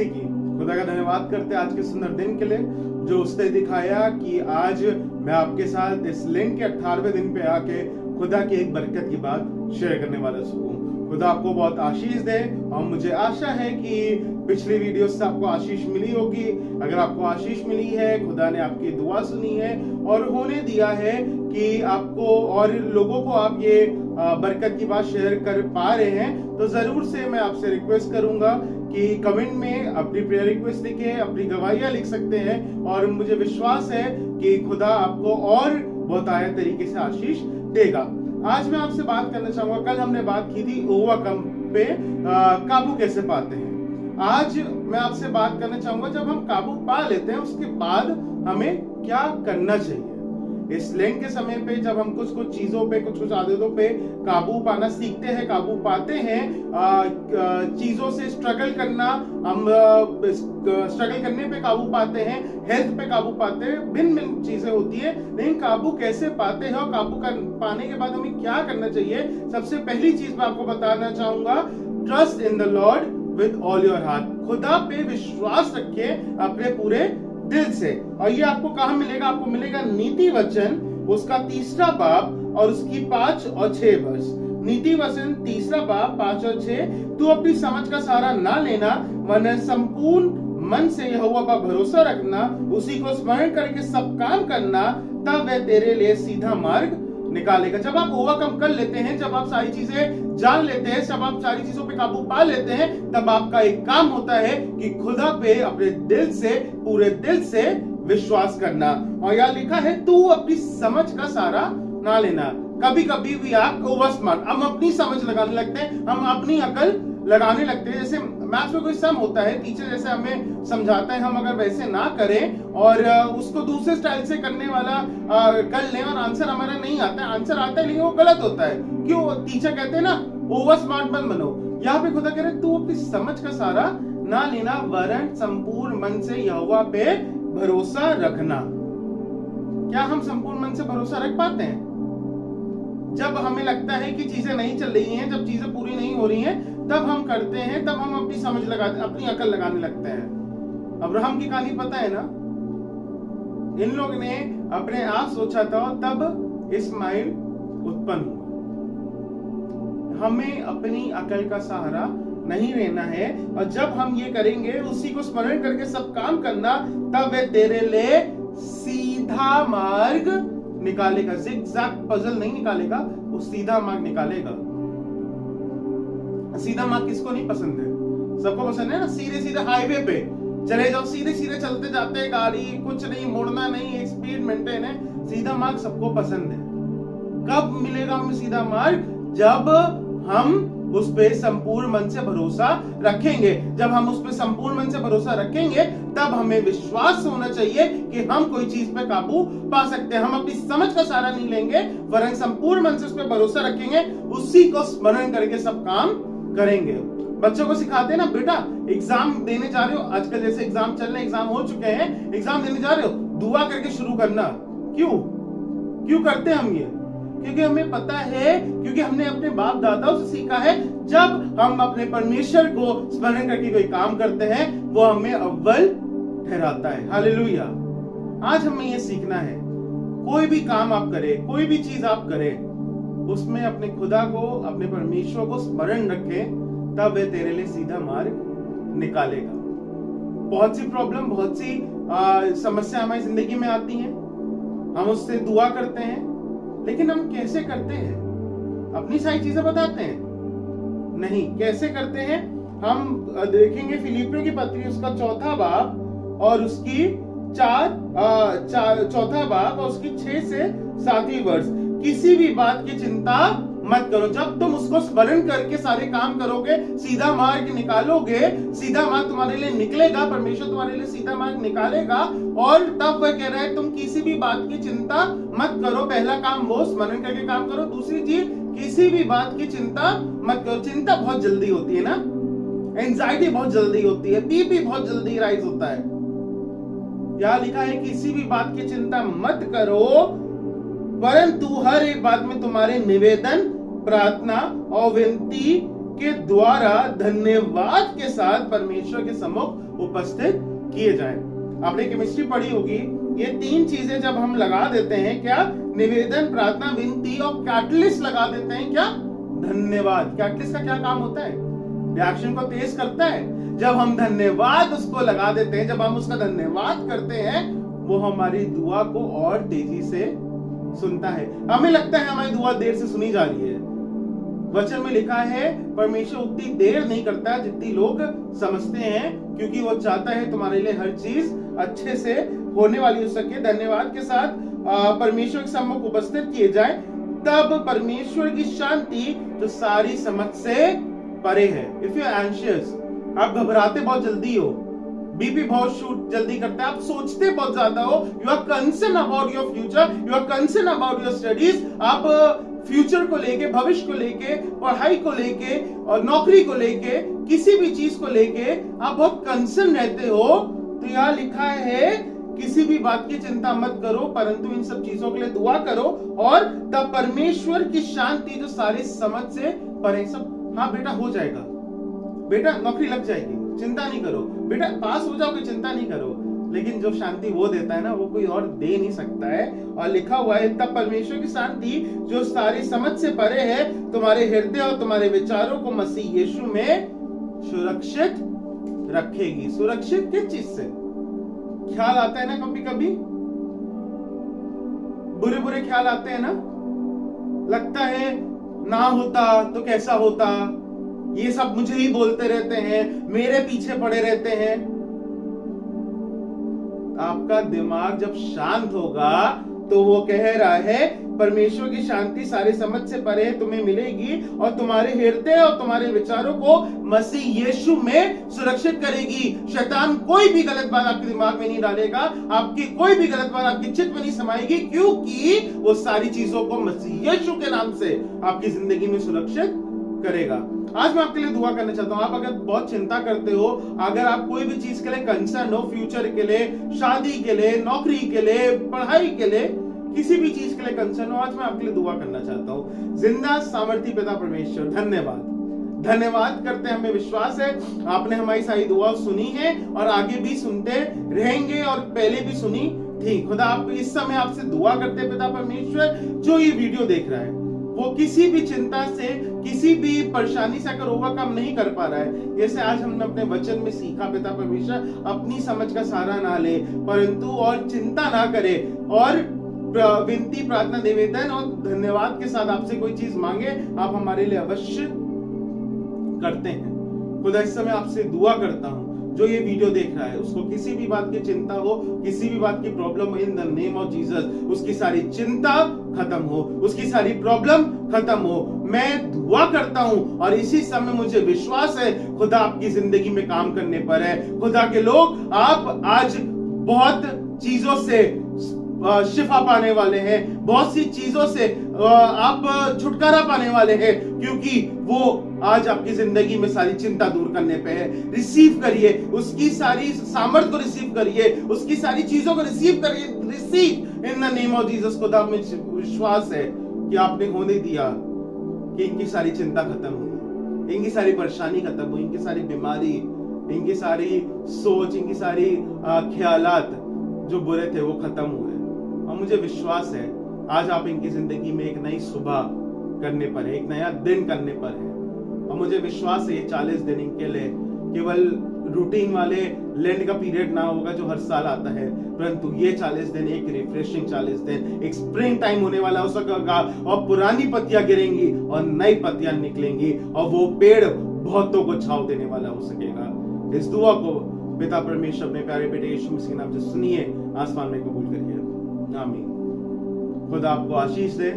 मसीह की। खुदा का धन्यवाद करते हैं आज के सुंदर दिन के लिए जो उसने दिखाया कि आज मैं आपके साथ इस लेंट के 18वें दिन पे आके खुदा की एक बरकत की बात शेयर करने वाला हूँ। खुदा आपको बहुत आशीष दे और मुझे आशा है कि पिछली वीडियो से आपको आशीष मिली होगी। अगर आपको आशीष मिली है, खुदा ने आपकी दुआ सुनी है और होने दिया है कि आपको और लोगों को आप ये बरकत की बात शेयर कर पा रहे हैं, तो जरूर से मैं आपसे रिक्वेस्ट करूंगा कि कमेंट में अपनी प्रेयर रिक्वेस्ट लिखे, अपनी गवाहियां लिख सकते हैं और मुझे विश्वास है कि खुदा आपको और बहुत आया तरीके से आशीष देगा। आज मैं आपसे बात करना चाहूंगा, कल हमने बात की थी ओवरकम पे काबू कैसे पाते हैं। आज मैं आपसे बात करना चाहूंगा जब हम काबू पा लेते हैं उसके बाद हमें क्या करना चाहिए। इस लेंट के समय पे जब हम कुछ कुछ चीजों पे कुछ आदतों पे काबू पाना सीखते हैं, काबू पाते हैं, चीजों से स्ट्रगल करना, हम स्ट्रगल करने पे काबू पाते हैं, हेल्थ पे काबू पाते हैं, भिन्न भिन्न चीजें होती है। लेकिन काबू कैसे पाते हैं और काबू पाने के बाद हमें क्या करना चाहिए। सबसे पहली चीज मैं आपको बताना चाहूंगा, trust in the Lord with all your heart. खुदा पे विश्वास रखिए अपने पूरे दिल से। और ये आपको कहां मिलेगा? आपको मिलेगा नीति वचन उसका 3 बाब और उसकी 5 और 6 वर्ष। नीति वचन 3 बाब 5 और 6, तू अपनी समझ का सहारा ना लेना वरना संपूर्ण मन से यहोवा पर भरोसा रखना, उसी को स्मरण करके सब काम करना, तब वह तेरे लिए सीधा मार्ग निकालेगा। जब आप ओवरकम कर लेते हैं, जब आप सारी चीजें जान लेते हैं, जब आप सारी चीजों पे काबू पा लेते हैं, तब आपका एक काम होता है कि खुदा पे अपने दिल से, पूरे दिल से विश्वास करना। और यहाँ लिखा है, तू अपनी समझ का सहारा ना लेना। कभी कभी भी आप ओवर स्मार्ट, हम अपनी समझ लगाने लगते हैं, हम अपनी अकल लगाने लगते हैं। जैसे मैथ्स में कोई सम होता है, टीचर जैसे हमें समझाता है, हम अगर वैसे ना करें और उसको दूसरे स्टाइल से करने वाला कर लें और आंसर हमारा नहीं आता है, आंसर आता है लेकिन वो गलत होता है। क्यों? टीचर कहते हैं ना ओवर स्मार्ट मत बनो। यहाँ पे खुदा कह रहे तू अपनी समझ का सहारा ना लेना वरन संपूर्ण मन से यहोवा पे भरोसा रखना। क्या हम संपूर्ण मन से भरोसा रख पाते हैं? जब हमें लगता है कि चीजें नहीं चल रही हैं, जब चीजें पूरी नहीं हो रही हैं, तब हम करते हैं, तब हम अपनी समझ लगाते, अपनी अकल लगाने लगते हैं। अब्राहम की कहानी पता है ना? इन लोग ने अपने आप सोचा था तब इस्माइल उत्पन्न हुआ। हमें अपनी अकल का सहारा नहीं लेना है और जब हम ये करेंगे, उसी को स्मरण करके सब काम करना, तब वह तेरे लिए सीधा मार्ग निकालेगा। ज़िगज़ैग पजल नहीं निकालेगा, वो सीधा मार्ग निकालेगा। सीधा मार्ग किसको नहीं पसंद है? सबको पसंद है ना। सीधे सीधे हाईवे पे चले जाओ, सीधे सीधे चलते जाते हैं गाड़ी, कुछ नहीं, मुड़ना नहीं, एक स्पीड मेंटेन है। सीधा मार्ग सबको पसंद है। कब मिलेगा हमें सीधा मार्ग? जब हम उस पे संपूर्ण मन से भरोसा रखेंगे। जब हम उस पे संपूर्ण मन से भरोसा रखेंगे, तब हमें विश्वास होना चाहिए कि हम कोई चीज पे काबू पा सकते हैं। हम अपनी समझ का सहारा नहीं लेंगे वरन संपूर्ण मन से उस पे भरोसा रखेंगे, उसी को स्मरण करके सब काम करेंगे। बच्चों को सिखाते हैं ना, बेटा एग्जाम देने जा रहे हो, आजकल जैसे एग्जाम चल रहे हैं, एग्जाम हो चुके हैं, एग्जाम देने जा रहे हो, दुआ करके शुरू करना। क्यों करते हैं हम ये? क्योंकि हमें पता है, क्योंकि हमने अपने बाप दादाओं से सीखा है, जब हम अपने परमेश्वर को स्मरण करके कोई काम करते हैं, वो हमें अव्वल ठहराता है। हालेलुया। आज हमें ये सीखना है, कोई भी काम आप करें, कोई भी चीज आप करें, उसमें अपने खुदा को, अपने परमेश्वर को स्मरण रखें, तब वह तेरे लिए सीधा मार्ग निकालेगा। बहुत सी प्रॉब्लम, बहुत सी समस्या हमारी जिंदगी में आती हैं, हम उससे दुआ करते हैं, लेकिन हम कैसे करते हैं? अपनी सारी चीजें बताते हैं? नहीं। कैसे करते हैं? हम देखेंगे फिलिपियों की पत्री उसका 4 बाब और उसकी 4 बाब और उसकी 6 से 7 वर्ष। किसी भी बात की चिंता मत करो। जब तुम उसको स्मरण करके सारे काम करोगे, सीधा मार्ग निकालोगे, सीधा मार्ग तुम्हारे लिए निकलेगा, परमेश्वर तुम्हारे लिए सीधा मार्ग निकालेगा। और तब वह कह रहा है तुम किसी भी बात की चिंता मत करो। पहला काम वो स्मरण करके काम करो। दूसरी चीज, किसी भी बात की चिंता मत करो। चिंता बहुत जल्दी होती है ना, एंजाइटी बहुत जल्दी होती है, बीपी बहुत जल्दी राइज होता है। यहां लिखा है किसी भी बात की चिंता मत करो, परंतु हर एक बात में तुम्हारे निवेदन, प्रार्थना और विनती के द्वारा धन्यवाद के साथ परमेश्वर के सम्मुख उपस्थित किए जाएं। आपने केमिस्ट्री पढ़ी होगी, ये 3 चीजें जब हम लगा देते हैं, क्या? निवेदन, प्रार्थना, विनती, और कैटलिस्ट लगा देते हैं, क्या? धन्यवाद। कैटलिस्ट का क्या काम होता है? रिएक्शन को तेज करता है। जब हम धन्यवाद उसको लगा देते हैं, जब हम उसका धन्यवाद करते हैं, वो हमारी दुआ को और तेजी से सुनता है। हमें लगता है हमारी दुआ देर से सुनी जा रही है। वचन में लिखा है परमेश्वर उतनी देर नहीं करता जितनी लोग समझते हैं, क्योंकि वो चाहता है तुम्हारे लिए हर चीज अच्छे से होने वाली हो सके। धन्यवाद के साथ परमेश्वर के सम्मुख उपस्थित किए जाए, तब परमेश्वर की शांति जो सारी समझ से परे है। इफ यू आर एंशियस, आप घबराते बहुत जल्दी हो, बीपी बहुत शूट जल्दी करता है, आप सोचते बहुत ज्यादा हो, you are concern about your future, you are concern about your studies, आप फ्यूचर को लेके, भविष्य को लेके, पढ़ाई को लेके और नौकरी को लेके, किसी भी चीज को लेके आप बहुत कंसर्न रहते हो, तो यहाँ लिखा है किसी भी बात की चिंता मत करो, परंतु इन सब चीजों के लिए दुआ करो, और तब परमेश्वर की शांति जो सारी समझ से परे, सब हाँ बेटा हो जाएगा, बेटा नौकरी लग जाएगी, चिंता नहीं करो, बेटा पास हो जाओगे, चिंता नहीं करो। लेकिन जो शांति वो देता है ना, वो कोई और दे नहीं सकता है। और लिखा हुआ है तब परमेश्वर की शांति जो सारी समझ से परे है तुम्हारे हृदय और तुम्हारे विचारों को मसीह यीशु में सुरक्षित रखेगी। सुरक्षित किस चीज से? ख्याल आता है ना कभी कभी, बुरे बुरे ख्याल आते हैं ना, लगता है ना होता तो कैसा होता, ये सब मुझे ही बोलते रहते हैं, मेरे पीछे पड़े रहते हैं। आपका दिमाग जब शांत होगा तो वो कह रहा है परमेश्वर की शांति सारी समझ से परे तुम्हें मिलेगी और तुम्हारे हृदय और तुम्हारे विचारों को मसीह यीशु में सुरक्षित करेगी। शैतान कोई भी गलत बात आपके दिमाग में नहीं डालेगा, आपकी कोई भी गलत बात आपके चित्त में नहीं समाएगी, क्योंकि वो सारी चीजों को मसीह यीशु के नाम से आपकी जिंदगी में सुरक्षित करेगा। आज मैं आपके लिए दुआ करना चाहता हूं। आप अगर बहुत चिंता करते हो, अगर आप कोई भी चीज के लिए कंसर्न हो, फ्यूचर के लिए, शादी के लिए, नौकरी के लिए, पढ़ाई के लिए, किसी भी चीज के लिए कंसर्न हो, आज मैं आपके लिए दुआ करना चाहता हूं। जिंदा सामर्थी पिता परमेश्वर, धन्यवाद करते हैं। हमें विश्वास है आपने हमारी सारी दुआ सुनी है और आगे भी सुनते रहेंगे, और पहले भी सुनी थी। खुदा आप इस समय आपसे दुआ करते हैं पिता परमेश्वर, जो ये वीडियो देख रहा है वो किसी भी चिंता से, किसी भी परेशानी से अगर ओवरकम नहीं कर पा रहा है, जैसे आज हमने अपने वचन में सीखा पिता परमेश्वर, अपनी समझ का सहारा ना ले, परंतु और चिंता ना करे, और विनती, प्रार्थना, निवेदन और धन्यवाद के साथ आपसे कोई चीज मांगे, आप हमारे लिए अवश्य करते हैं। खुदा इस समय आपसे दुआ करता हूं, जो ये वीडियो देख रहा है उसको किसी भी बात की चिंता हो, किसी भी बात की प्रॉब्लम हो, in the name of Jesus उसकी सारी चिंता खत्म हो, उसकी सारी प्रॉब्लम खत्म हो। मैं दुआ करता हूं और इसी समय मुझे विश्वास है खुदा आपकी जिंदगी में काम करने पर है। खुदा के लोग, आप आज बहुत चीजों से शिफा पाने वाले हैं, बहुत सी चीजों से आप छुटकारा पाने वाले हैं, क्योंकि वो आज आपकी जिंदगी में सारी चिंता दूर करने पे है। रिसीव करिए उसकी सारी सामर्थ को, रिसीव करिए उसकी सारी चीजों को, रिसीव करिए, receive in the name of Jesus. खुदा में विश्वास है कि आपने होने दिया कि इनकी सारी चिंता खत्म हुई, इनकी सारी परेशानी खत्म हुई, इनकी सारी बीमारी, इनकी सारी सोच, इनकी सारी ख्यालात जो बुरे थे वो खत्म हुए। और मुझे विश्वास है आज आप इनकी जिंदगी में एक नई सुबह करने पर है, एक नया दिन करने पर है। और मुझे विश्वास है ये 40 दिन इनके लिए केवल रूटीन वाले लैंड का पीरियड ना होगा जो हर साल आता है, परंतु ये 40 दिन एक रिफ्रेशिंग 40 दिन, एक स्प्रिंग टाइम होने वाला हो सकेगा, और पुरानी पत्तियां गिरेंगी और नई पत्तियां निकलेंगी, और वो पेड़ बहुतों को छांव देने वाला हो सकेगा। इस दुआ को पिता परमेश्वर अपने प्यारे बेटे यीशु मसीह के नाम से सुनिए, आसमान में कबूल करिए। आमीन। खुदा आपको आशीष दे।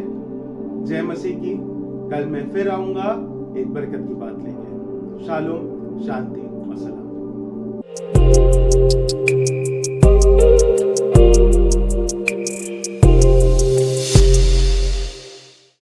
जय मसीह की। कल मैं फिर आऊंगा एक बरकत की बात लेके। शालोम, शांति और सलाम।